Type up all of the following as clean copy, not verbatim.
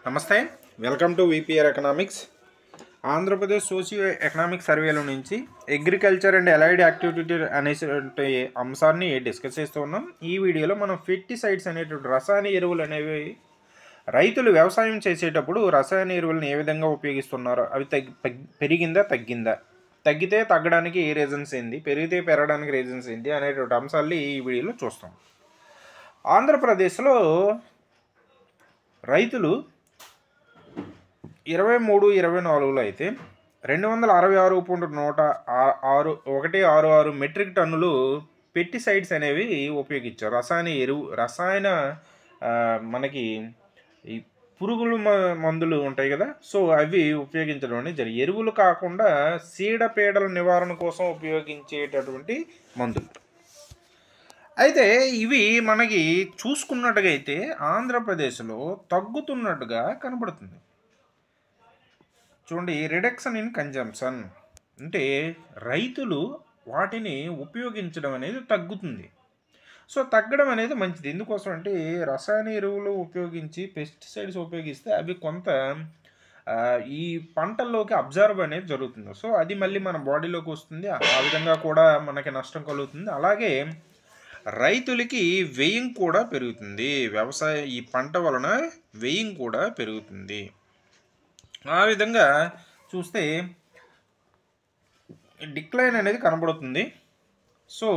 నమస్తే, welcome to VPR economics. Andhra Pradesh socio economic సర్వేల నుంచి అగ్రికల్చర్ అండ్ అలైడ్ యాక్టివిటీ అనేటువంటి అంశాన్ని డిస్కస్ చేస్తూ ఉన్నాం. ఈ వీడియోలో మనం పెస్టిసైడ్స్ అనేటువంటి రసాయన ఎరువులు అనేవి రైతులు వ్యవసాయం చేసేటప్పుడు రసాయన ఎరువులను ఏ విధంగా ఉపయోగిస్తున్నారో, అవి పెరిగిందా తగ్గిందా, తగ్గితే తగ్గడానికి ఏ రీజన్స్ ఏంటి, పెరిగితే పెరగడానికి రీజన్స్ ఏంటి అనేటువంటి అంశాన్ని ఈ వీడియోలో చూస్తాం. ఆంధ్రప్రదేశ్లో రైతులు 23-24లో అయితే 266.166 మెట్రిక్ టన్నులు పెస్టిసైడ్స్ అనేవి ఉపయోగించారు. రసాయన మనకి ఈ పురుగుల మందులు ఉంటాయి కదా, సో అవి ఉపయోగించడం అనేది జరిగింది. ఎరువులు కాకుండా చీడపీడల నివారణ కోసం ఉపయోగించేటటువంటి మందులు. అయితే ఇవి మనకి చూసుకున్నట్టుగా అయితే ఆంధ్రప్రదేశ్లో తగ్గుతున్నట్టుగా కనబడుతుంది. చూడండి, రిడక్షన్ ఇన్ కన్జంప్షన్ అంటే రైతులు వాటిని ఉపయోగించడం అనేది తగ్గుతుంది. సో తగ్గడం అనేది మంచిది. ఎందుకోసం అంటే రసాయన ఎరువులు ఉపయోగించి పెస్టిసైడ్స్ ఉపయోగిస్తే అవి కొంత ఈ పంటల్లోకి అబ్జర్వ్ అనేది జరుగుతుంది. సో అది మళ్ళీ మన బాడీలోకి వస్తుంది, ఆ విధంగా కూడా మనకి నష్టం కలుగుతుంది. అలాగే రైతులకి వ్యయం కూడా పెరుగుతుంది. ఈ పంట వలన వ్యయం కూడా పెరుగుతుంది. ఆ విధంగా చూస్తే డిక్లైన్ అనేది కనబడుతుంది. సో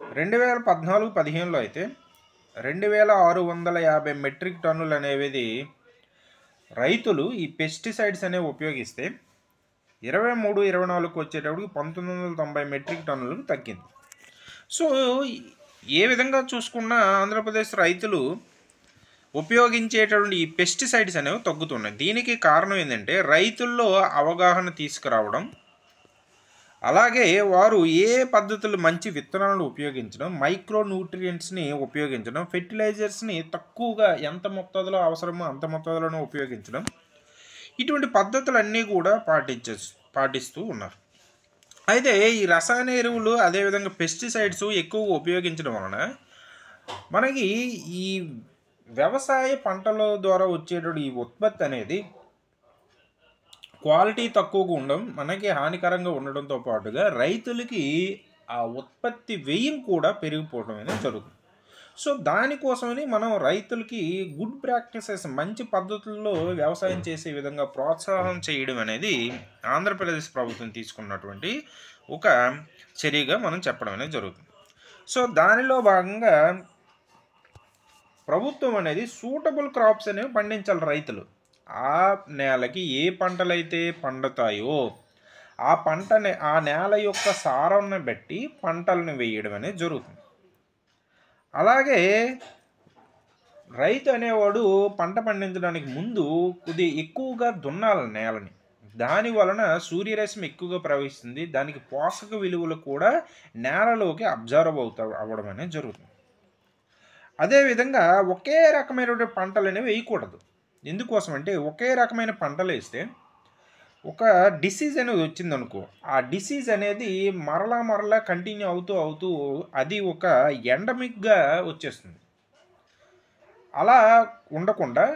2014-15లో అయితే 2650 మెట్రిక్ టన్నులు అనేవి రైతులు ఈ పెస్టిసైడ్స్ అనేవి ఉపయోగిస్తే 23-24కు వచ్చేటప్పటికి 1990 మెట్రిక్ టన్నులకు తగ్గింది. సో ఏ విధంగా చూసుకున్నా ఆంధ్రప్రదేశ్ రైతులు ఉపయోగించేటటువంటి ఈ పెస్టిసైడ్స్ అనేవి తగ్గుతున్నాయి. దీనికి కారణం ఏంటంటే రైతుల్లో అవగాహన తీసుకురావడం, అలాగే వారు ఏ పద్ధతులు మంచి విత్తనాలను ఉపయోగించడం, మైక్రో న్యూట్రియంట్స్ని ఉపయోగించడం, ఫెర్టిలైజర్స్ని తక్కువగా ఎంత మొత్తంలో అవసరమో అంత మొత్తంలోనే ఉపయోగించడం, ఇటువంటి పద్ధతులన్నీ కూడా పాటిస్తూ ఉన్నారు. అయితే ఈ రసాయన ఎరువులు అదేవిధంగా పెస్టిసైడ్స్ ఎక్కువగా ఉపయోగించడం వలన మనకి ఈ వ్యవసాయ పంటల ద్వారా వచ్చేటటువంటి ఈ ఉత్పత్తి అనేది క్వాలిటీ తక్కువగా ఉండడం, మనకి హానికరంగా ఉండడంతో పాటుగా రైతులకి ఆ ఉత్పత్తి వ్యయం కూడా పెరిగిపోవడం అనేది జరుగుతుంది. సో దానికోసమని మనం రైతులకి గుడ్ ప్రాక్టీసెస్, మంచి పద్ధతుల్లో వ్యవసాయం చేసే విధంగా ప్రోత్సాహం చేయడం అనేది ఆంధ్రప్రదేశ్ ప్రభుత్వం తీసుకున్నటువంటి ఒక చర్యగా మనం చెప్పడం అనేది జరుగుతుంది. సో దానిలో భాగంగా ప్రభుత్వం అనేది సూటబుల్ క్రాప్స్ అనేవి పండించాలి. రైతులు ఆ నేలకి ఏ పంటలైతే పండుతాయో ఆ నేల యొక్క సారాన్ని బట్టి పంటలను వేయడం అనేది జరుగుతుంది. అలాగే రైతు అనేవాడు పంట పండించడానికి ముందు కొద్దిగా ఎక్కువగా దున్నాలి నేలని. దాని వలన సూర్యరశ్మి ఎక్కువగా ప్రవహిస్తుంది, దానికి పోషక విలువలు కూడా నేలలోకి అబ్జర్వ్ అవ్వడం అనేది జరుగుతుంది. అదేవిధంగా ఒకే రకమైనటువంటి పంటలు అనేవి వేయకూడదు. ఎందుకోసం అంటే ఒకే రకమైన పంటలు వేస్తే ఒక డిసీజ్ అనేది వచ్చిందనుకో, ఆ డిసీజ్ అనేది మరలా కంటిన్యూ అవుతూ అది ఒక ఎండమిక్గా వచ్చేస్తుంది. అలా ఉండకుండా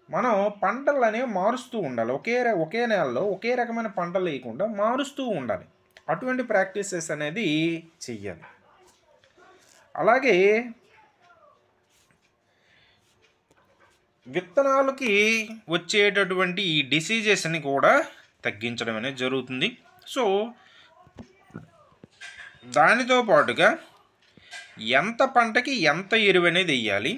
మనం పంటలు అనేవి మారుస్తూ ఉండాలి. ఒకే నేలలో ఒకే రకమైన పంటలు వేయకుండా మారుస్తూ ఉండాలి. అటువంటి ప్రాక్టీసెస్ అనేది చెయ్యాలి. అలాగే విత్తనాలకి వచ్చేటటువంటి ఈ డిసీజెస్ని కూడా తగ్గించడం అనేది జరుగుతుంది. సో దానితో పాటుగా ఎంత పంటకి ఎంత ఎరువు అనేది వేయాలి,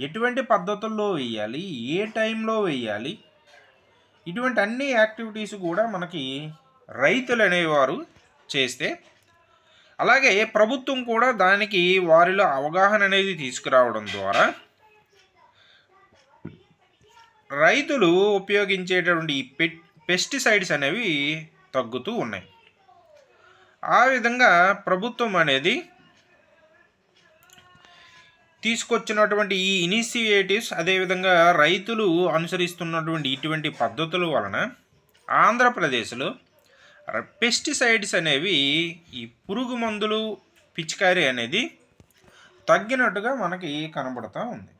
ఎటువంటి పద్ధతుల్లో వేయాలి, ఏ టైంలో వేయాలి, ఇటువంటి అన్ని యాక్టివిటీస్ కూడా మనకి రైతులు అనేవారు చేస్తే, అలాగే ప్రభుత్వం కూడా దానికి వారిలో అవగాహన అనేది తీసుకురావడం ద్వారా రైతులు ఉపయోగించేటటువంటి పెస్టిసైడ్స్ అనేవి తగ్గుతూ ఉన్నాయి. ఆ విధంగా ప్రభుత్వం అనేది తీసుకొచ్చినటువంటి ఈ ఇనిషియేటివ్స్, అదేవిధంగా రైతులు అనుసరిస్తున్నటువంటి ఇటువంటి పద్ధతుల వలన ఆంధ్రప్రదేశ్లో పెస్టిసైడ్స్ అనేవి, ఈ పురుగు మందులు పిచికారీ అనేది తగ్గినట్టుగా మనకి కనబడుతూ ఉంది.